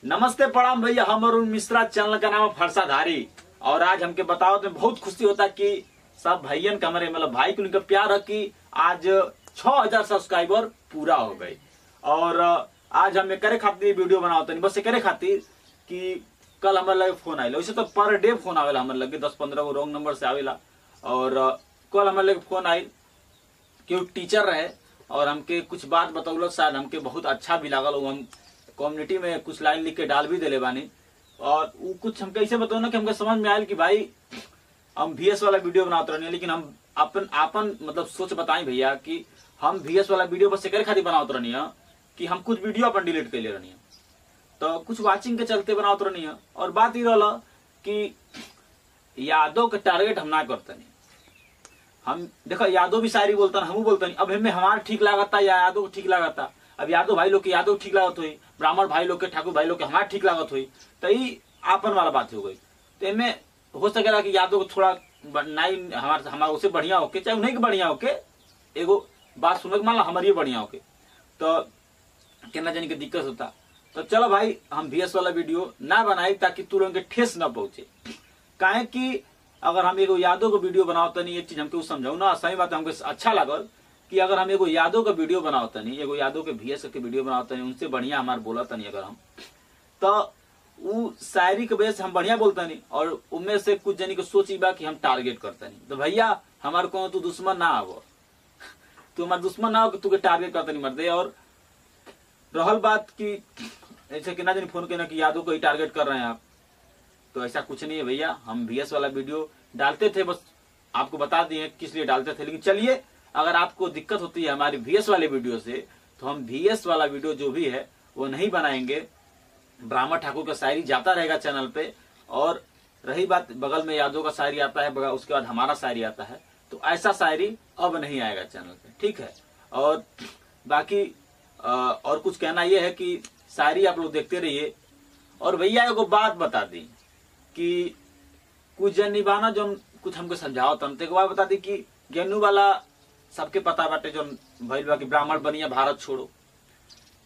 नमस्ते प्रणाम भैया, हम अरुण मिश्रा, चैनल का नाम है फरसाधारी। और आज हमके बताओ तो बहुत खुशी होता कि सब भैयन का हमारे मतलब भाई को उनका प्यार है कि आज 6000 सब्सक्राइबर पूरा हो गए। और आज हम करे खातिर वीडियो बनाओ तो बस करे खातिर कि कल हमारे लगे फोन आये। वैसे तो पर डे फोन आवेला हमारे लगे 10-15 गो रॉन्ग नंबर से आवेला। और कल हमारे लगे फोन आई कि टीचर रहे और हमके कुछ बात बतौलत, शायद हमके बहुत अच्छा भी लागल। हम कम्युनिटी में कुछ लाइन लिख के डाल भी दिले बानी। और वो कुछ हमके ऐसे बताओ ना कि हमके समझ में आयल कि भाई हम VS वाला वीडियो बनाते रहनी, लेकिन हम अपन मतलब सोच बताई भैया कि हम VS वाला वीडियो बस करे खातिर बनाते रहनी है कि हम कुछ वीडियो अपन डिलीट कर ले रहनी है, तो कुछ वाचिंग के चलते बनाते रहनी है। और बात ये रहा कि यादों के टारगेट हम ना करते नहीं। हम देखो यादव भी शायरी बोलता हम बोलते नहीं। अब हमें हमारा ठीक लागता या यादव को ठीक लागता। अब यादव भाई लोग के यादव ठीक लागत हुई, ब्राह्मण भाई लोग के, ठाकुर भाई लोग के हमारा ठीक लागत हुई, तो ये आपन वाला बात हो गई। तो इनमें हो सकेला कि यादव को थोड़ा नहीं हमारा उससे बढ़िया होके, चाहे उन्हें के बढ़िया होके एगो बात सुनक मान ला हमारी बढ़िया होके, तो कहना जाने की दिक्कत होता। तो चलो भाई हम VS वाला वीडियो ना बनाई ताकि तू लोगों के ठेस न पहुंचे। काहे कि अगर हम एगो यादव को वीडियो बनाओ नहीं, एक चीज हमको समझाऊ ना, सही बात हमको अच्छा लागल कि अगर हम एगो यादव का वीडियो बनाओ नहीं, एगो यादव के VS के वीडियो बनाओ नहीं, उनसे बढ़िया हमारे बोला नहीं अगर हम, तो वो शायरी के वजह से हम बढ़िया बोलता नहीं। और उनमें से कुछ जनी को सोची बा कि हम टारगेट करता नहीं। तो भैया हमारे को तू दुश्मन ना आवो, तू हमारे दुश्मन ना हो कि तू के टारगेट करता नहीं मर दे। और रहल बात की ऐसे कि ना जानी फोन के ना कि यादव को ही टारगेट कर रहे हैं आप, तो ऐसा कुछ नहीं है भैया। हम VS वाला वीडियो डालते थे, बस आपको बता दिए किस लिए डालते थे। लेकिन चलिए, अगर आपको दिक्कत होती है हमारी VS वाले वीडियो से, तो हम VS वाला वीडियो जो भी है वो नहीं बनाएंगे। ब्राह्मण ठाकुर का शायरी जाता रहेगा चैनल पे। और रही बात बगल में यादव का शायरी आता है, उसके बाद हमारा शायरी आता है, तो ऐसा शायरी अब नहीं आएगा चैनल पे, ठीक है। और बाकी और कुछ कहना यह है कि शायरी आप लोग देखते रहिए। और भैया एगो बात बता दी कि कुछ जन निभाना जो कुछ हमको समझाओ तन, एक बात बता दी कि गेनू वाला सबके पता बाटे जो भइल बा कि ब्राह्मण बनिया भारत छोड़ो,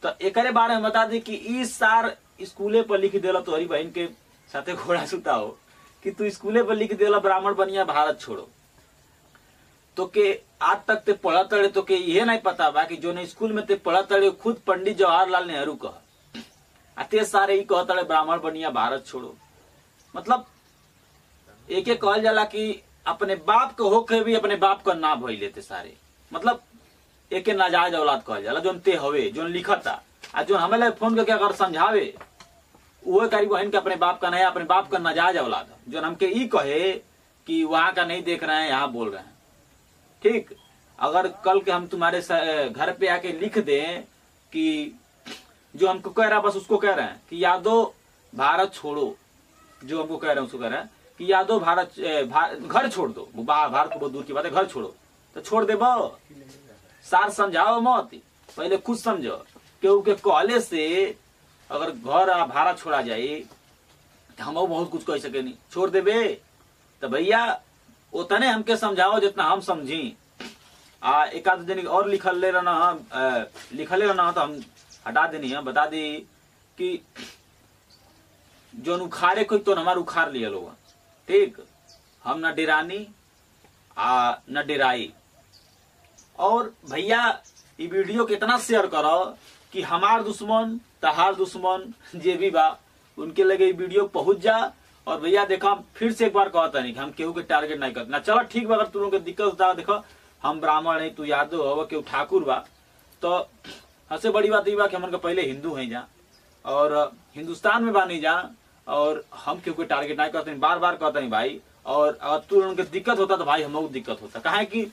तो एकरे बारे में बता दी कि इस सार स्कूले पर लिख देला तोहरी बहन के साथे घोड़ा सुता हो कि तू स्कूले पर लिख देला ब्राह्मण बनिया भारत छोड़ो, तो के आज तक ते पढ़ा तड़े, तो के ये नहीं पता बा कि जो ने स्कूल में ते पढ़ा तड़े खुद पंडित जवाहरलाल नेहरू कह अते सारे ही कह तड़े ब्राह्मण बनिया भारत छोड़ो। मतलब एक एक कहल जाला कि अपने बाप को होके भी अपने बाप का ना भई लेते सारे, मतलब एक नाजायज औलाद कहल जाला जो ते हवे जो लिखता। आ जो हमें फोन करके अगर समझावे वो करी बहन के अपने बाप का नहीं, अपने बाप का नाजायज औलाद है। जो हमके ई कहे कि वहां का नहीं देख रहे हैं, यहाँ बोल रहे हैं, ठीक। अगर कल के हम तुम्हारे घर पे आके लिख दें कि जो हमको कह रहा है बस उसको कह रहे हैं कि यादव भारत छोड़ो, जो हमको कह रहे हैं उसको कह रहे हैं कि यादव भारत घर छोड़ दो, भारत को बहुत दूर की बात है, घर छोड़ो, तो छोड़ दे बो सार समझाओ मत, पहले खुद समझो। क्यों के कहले से अगर घर भारत छोड़ा जाए तो हम बहुत कुछ कह सके नहीं, छोड़ देबे। तो भैया उतने हमके समझाओ जितना हम समझी। एक आध दिन और लिखल ले रहना तो हम हटा देनी है, बता दी कि जो उखाड़े कोई तो हमारे उखाड़ लिया लोग, ठीक। हम न डेरानी न डेराई। और भैया ये वीडियो के इतना शेयर करो कि हमार दुश्मन तहार दुश्मन जे भी बा उनके लगे ये वीडियो पहुंच जा। और भैया देखो फिर से एक बार कहता नहीं कि हम केहू के टारगेट नहीं करते ना। चलो ठीक बा, अगर तुम लोग के दिक्कत होता, देखो हम ब्राह्मण है, तू यादव हो, केहू ठाकुर बा, तो सबसे बड़ी बात ये बा कि हमन के पहले हिंदू है जा और हिंदुस्तान में बानी जा, और हम केहू के टारगेट नहीं करते, बार बार कहते नहीं भाई। और अगर तू लोगों के दिक्कत होता तो भाई हमको दिक्कत होता, कहा कि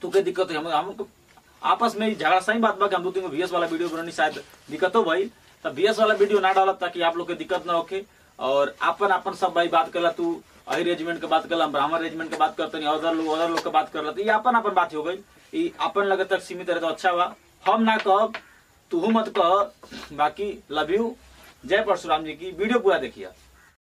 तू के दिक्कत है, हमको आपस में झगड़ा। सही बात बा कि हम दो तीन VS वाला वीडियो बनानी शायद दिक्कत हो भाई, तब VS वाला वीडियो ना डालत ताकि आप लोग के दिक्कत ना होके। और अपन सब भाई बात करला, तू अही रेजिमेंट के बात करला, ब्राह्मण रेजिमेंट के बात करते नहीं, अदर लोग के बात करला, ये अपन बात हो गई। ये अपन लगे तक सीमित रहे तो अच्छा बा। हम ना कह, तू मत कह। बाकी लव यू, जय परशुराम जी की। वीडियो पूरा देखिए।